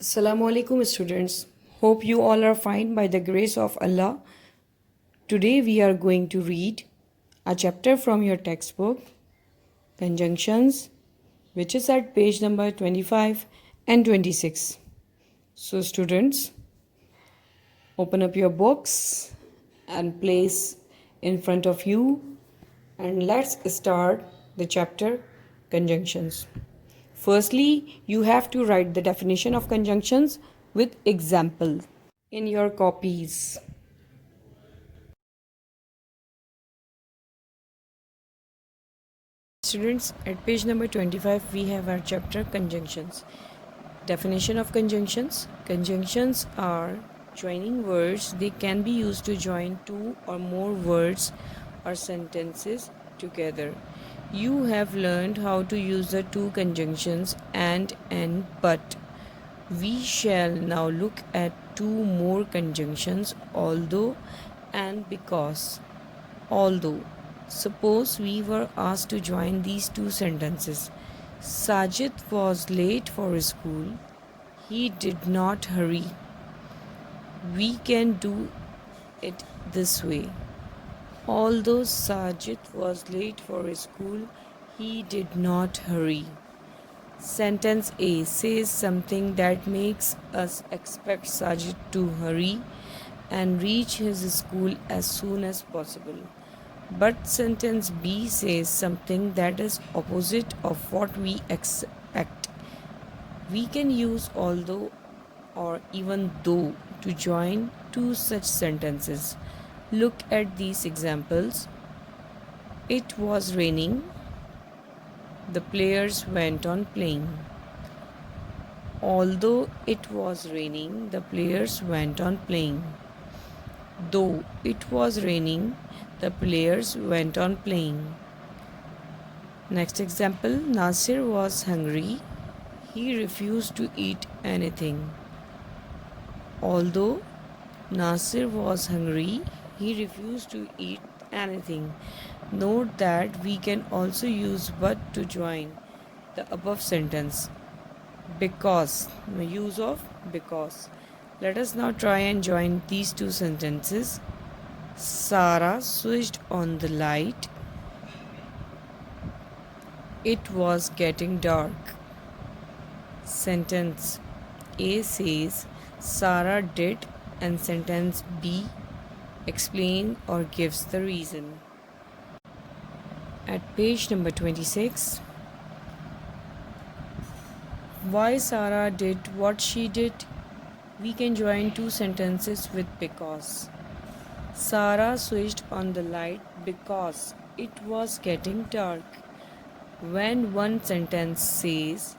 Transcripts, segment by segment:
Assalamu alaikum students. Hope you all are fine by the grace of Allah. Today we are going to read a chapter from your textbook, Conjunctions, which is at page number 25 and 26. So students, open up your books and place in front of you and let's start the chapter Conjunctions. Firstly, you have to write the definition of conjunctions with example in your copies. Students, at page number 25, we have our chapter Conjunctions. Definition of conjunctions. Conjunctions are joining words. They can be used to join two or more words or sentences together. You have learned how to use the two conjunctions and but. We shall now look at two more conjunctions, although and because. Although. Suppose we were asked to join these two sentences. Sajid was late for school. He did not hurry. We can do it this way. Although Sajid was late for school, he did not hurry. Sentence A says something that makes us expect Sajid to hurry and reach his school as soon as possible. But sentence B says something that is opposite of what we expect. We can use although or even though to join two such sentences. Look at these examples. It was raining. The players went on playing. Although it was raining, the players went on playing. Though it was raining, the players went on playing. Next example, Nasir was hungry. He refused to eat anything. Although Nasir was hungry, he refused to eat anything. Note that we can also use but to join the above sentence. Because, the use of because. Let us now try and join these two sentences. Sarah switched on the light. It was getting dark. Sentence A says Sarah did and sentence B explains or gives the reason. At page number 26, why Sarah did what she did? We can join two sentences with because. Sarah switched on the light because it was getting dark. When one sentence says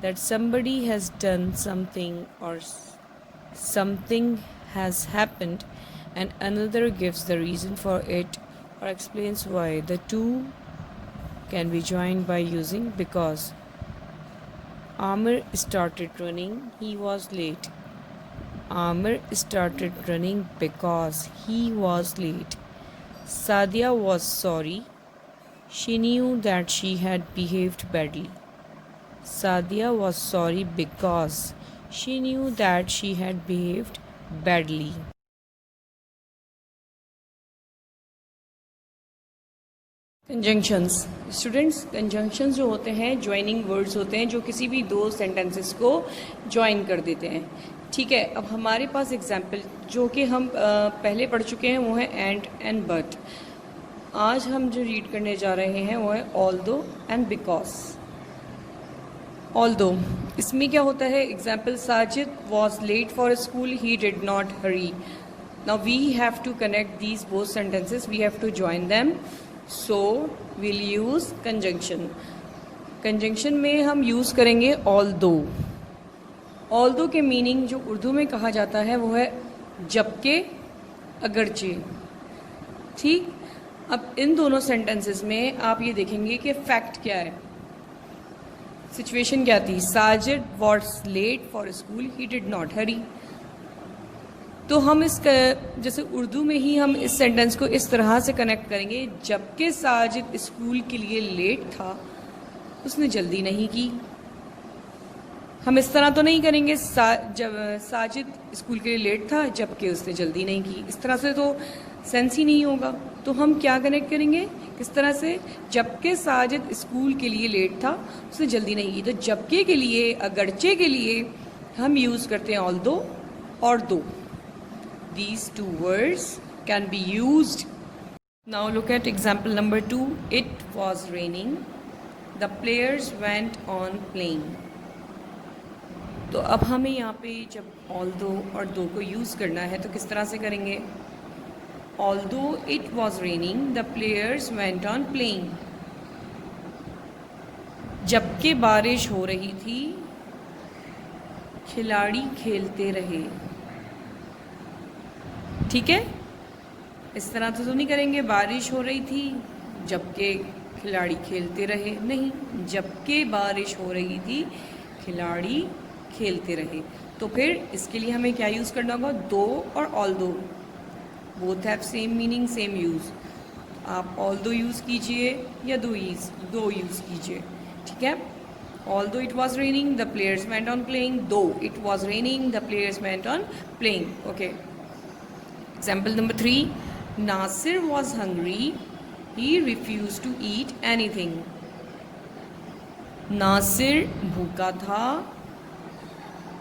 that somebody has done something or something has happened and another gives the reason for it or explains why, the two can be joined by using because. Amir started running. He was late. Amir started running because he was late. Sadia was sorry. She knew that she had behaved badly. Sadia was sorry because she knew that she had behaved badly. Conjunctions students, conjunctions जो होते हैं joining words होते हैं जो किसी भी दो sentences को ज्वाइन कर देते हैं. ठीक है, अब हमारे पास एग्जाम्पल जो कि हम पहले पढ़ चुके हैं वो है एंड बट. आज हम जो रीड करने जा रहे हैं वो है ऑल्दो एंड बिकॉज. ऑल्दो, इसमें क्या होता है? Example, Sajid was late for school, he did not hurry. Now we have to connect these both sentences, we have to join them. So will use conjunction. Conjunction में हम use करेंगे although. Although के meaning जो उर्दू में कहा जाता है वो है जबकि, अगरचे. ठीक, अब इन दोनों सेंटेंसेस में आप ये देखेंगे कि फैक्ट क्या है, सिचुएशन क्या थी. Sajid was late for school, he did not hurry. तो हम जैसे उर्दू में ही हम इस सेंटेंस को इस तरह से कनेक्ट करेंगे, जबकि साजिद स्कूल के लिए लेट था, उसने जल्दी नहीं की. हम इस तरह तो नहीं करेंगे जब साजिद स्कूल के लिए लेट था जबकि उसने जल्दी नहीं की, इस तरह से तो सेंस ही नहीं होगा। तो हम क्या कनेक्ट करेंगे, किस तरह से, जबकि साजिद स्कूल के लिए लेट था उसने जल्दी नहीं की। तो जबकि के लिए, अगरचे के लिए हम यूज़ करते हैं ऑल्दो और दो। These two words can be used. Now look at example number 2. It was raining. The players went on playing. तो अब हमें यहाँ पे जब although और दो को यूज़ करना है तो किस तरह से करेंगे। Although it was raining, the players went on playing. जबकि बारिश हो रही थी खिलाड़ी खेलते रहे। ठीक है, इस तरह तो नहीं करेंगे बारिश हो रही थी जबकि खिलाड़ी खेलते रहे, नहीं, जबकि बारिश हो रही थी खिलाड़ी खेलते रहे। तो फिर इसके लिए हमें क्या यूज़ करना होगा, दो और although, both have same meaning same use. आप ऑल्दो यूज़ कीजिए या दो यूज़ कीजिए। ठीक है, although it was raining the players went on playing, though it was raining the players went on playing. Okay, example number 3. Nasir was hungry. He refused to eat anything. Nasir भूखा था,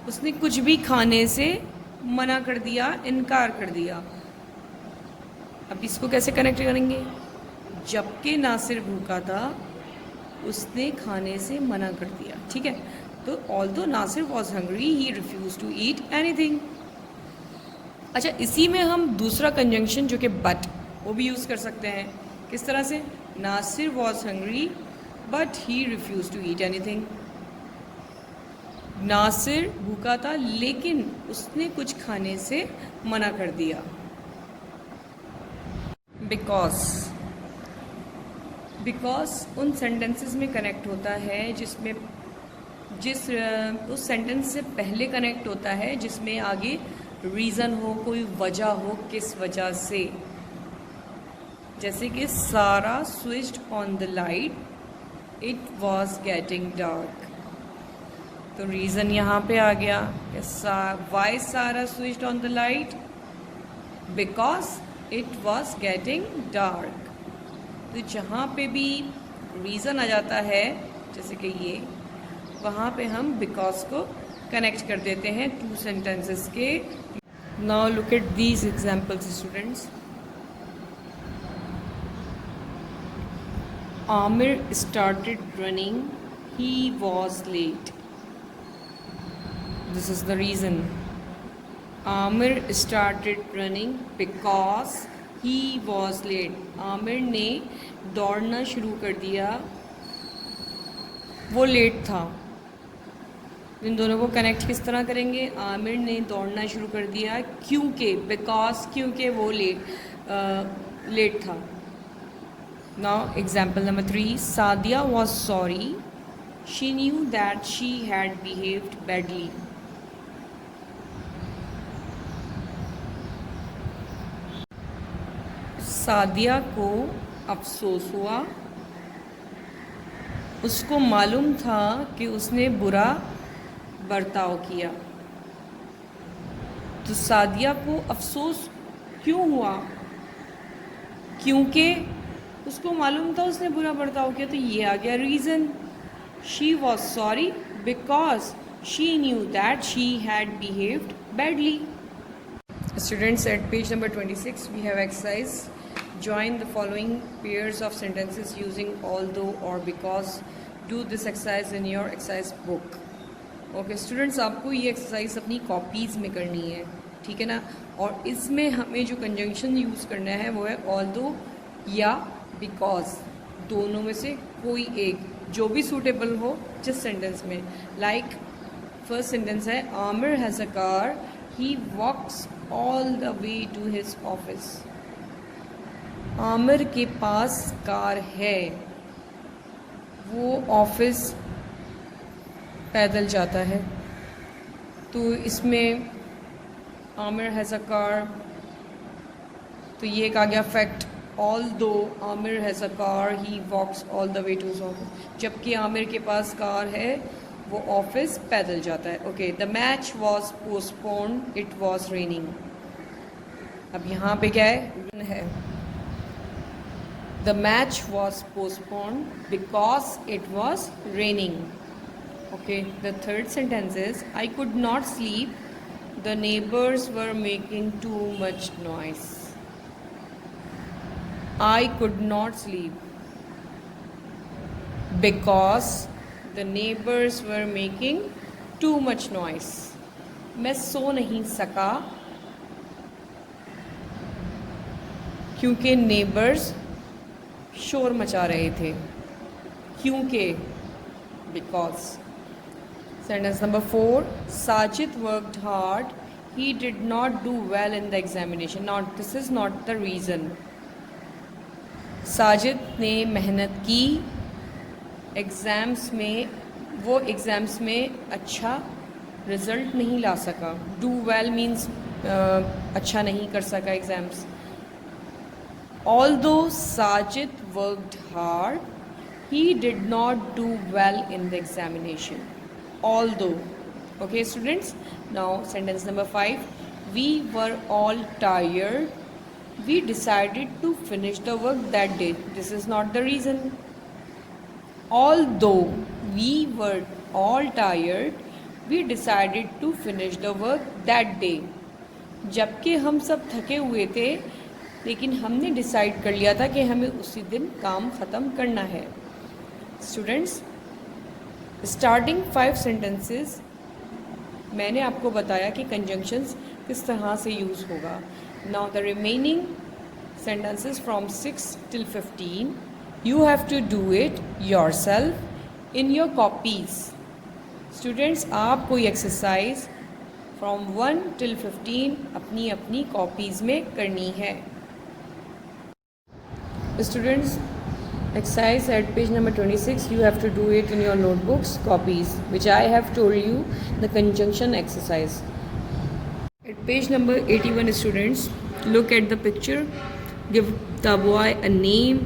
उसने कुछ भी खाने से मना कर दिया, इनकार कर दिया। अब इसको कैसे कनेक्ट करेंगे, जबकि नासिर भूखा था उसने खाने से मना कर दिया। ठीक है, तो although Nasir was hungry, he refused to eat anything. अच्छा, इसी में हम दूसरा कंजंक्शन जो कि बट, वो भी यूज़ कर सकते हैं। किस तरह से, Nasir was hungry but he refuse to eat anything. Nasir भूखा था लेकिन उसने कुछ खाने से मना कर दिया। बिकॉज उन सेंटेंसेस में कनेक्ट होता है जिसमें उस सेंटेंस से पहले कनेक्ट होता है जिसमें आगे रीज़न हो, कोई वजह हो किस वजह से। जैसे कि सारा switched on the light, it was getting dark. तो रीज़न यहाँ पे आ गया, वाई सारा switched on the light, because it was getting dark. तो जहाँ पे भी रीज़न आ जाता है जैसे कि ये, वहाँ पे हम बिकॉज को कनेक्ट कर देते हैं टू सेंटेंसेस के। Now look at these examples, students. Amir started running. He was late. This is the reason. Amir started running because he was late. Amir ने दौड़ना शुरू कर दिया, वो लेट था। इन दोनों को कनेक्ट किस तरह करेंगे, आमिर ने दौड़ना शुरू कर दिया क्योंकि, बिकॉज क्योंकि वो लेट था। Now example number 3. Sadia was sorry, she knew that she had behaved badly. Sadia को अफसोस हुआ, उसको मालूम था कि उसने बुरा बर्ताव किया। तो सादिया को अफसोस क्यों हुआ, क्योंकि उसको मालूम था उसने बुरा बर्ताव किया। तो ये आ गया reason. She was sorry because she knew that she had behaved badly. Students, at page number 26 we have exercise join the following pairs of sentences using although or because. Do this exercise in your exercise book. Okay students, आपको ये exercise अपनी copies में करनी है, ठीक है ना। और इसमें हमें जो कंजंक्शन यूज़ करना है वो है ऑल्दो या बिकॉज, दोनों में से कोई एक जो भी सूटेबल हो जिस सेंटेंस में। लाइक फर्स्ट सेंटेंस है, Aamir has a car, he walks all the way to his office. Aamir के पास कार है, वो ऑफिस पैदल जाता है। तो इसमें आमिर हैज़ अ कार, तो ये एक आ गया fact. Although Aamir has a car, he walks all the way to his office. जबकि आमिर के पास कार है वो ऑफिस पैदल जाता है. Okay, the match was postponed, it was raining. अब यहाँ पे क्या है? The match was postponed because it was raining. Okay, the third sentence is I could not sleep, the neighbours were making too much noise. I could not sleep because the neighbors were making too much noise. मैं सो नहीं सका क्योंकि neighbours शोर मचा रहे थे. क्योंकि, because. Sentence number 4, Sajid worked hard, he did not do well in the examination. Now this is not the reason. Sajid ने मेहनत की एग्ज़ाम्स में, वो एग्ज़ाम्स में अच्छा रिज़ल्ट नहीं ला सका. डू वेल मीन्स अच्छा नहीं कर सका exams. Although Sajid worked hard, he did not do well in the examination. Although. Okay students, now sentence number 5, we were all tired, we decided to finish the work that day. This is not the reason. Although we were all tired, we decided to finish the work that day. जबकि हम सब थके हुए थे, लेकिन हमने decide कर लिया था कि हमें उसी दिन काम ख़त्म करना है. स्टूडेंट्स, स्टार्टिंग 5 सेंटेंसेस मैंने आपको बताया कि कंजंक्शंस किस तरह से यूज़ होगा. Now the remaining sentences from 6 till 15, you have to do it yourself in your copies. Students, आप कोई एक्सरसाइज from 1 till 15 अपनी अपनी कॉपीज़ में करनी है. Students, exercise at page number 26, you have to do it in your notebooks, copies, which I have told you, the conjunction exercise. At page number 81, students, look at the picture. Give the boy a name.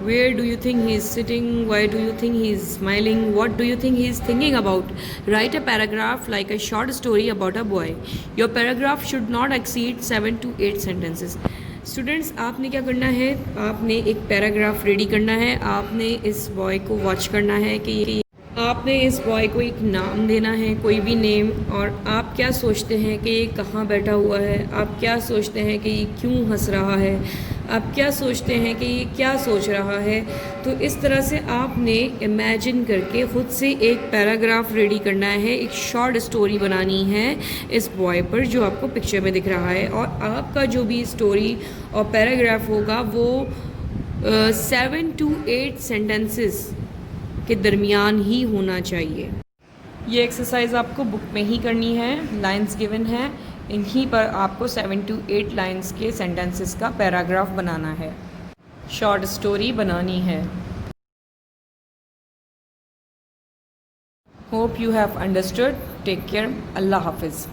Where do you think he is sitting? Why do you think he is smiling? What do you think he is thinking about? Write a paragraph like a short story about a boy. Your paragraph should not exceed 7 to 8 sentences. Students, आपने क्या करना है? आपने एक paragraph ready करना है. आपने इस बॉय को वॉच करना है कि आपने इस बॉय को एक नाम देना है, कोई भी नेम. और आप क्या सोचते हैं कि ये कहाँ बैठा हुआ है? आप क्या सोचते हैं कि ये क्यों हंस रहा है? आप क्या सोचते हैं कि ये क्या सोच रहा है? तो इस तरह से आपने इमेजिन करके ख़ुद से एक पैराग्राफ रेडी करना है, एक शॉर्ट स्टोरी बनानी है इस बॉय पर जो आपको पिक्चर में दिख रहा है. और आपका जो भी स्टोरी और पैराग्राफ होगा वो 7 to 8 सेंटेंसेस के दरमियान ही होना चाहिए. ये एक्सरसाइज आपको बुक में ही करनी है. लाइंस गिवन है, इन्हीं पर आपको 7 to 8 लाइंस के सेंटेंसेस का पैराग्राफ बनाना है, शॉर्ट स्टोरी बनानी है. Hope you have understood. Take care. अल्लाह हाफिज़.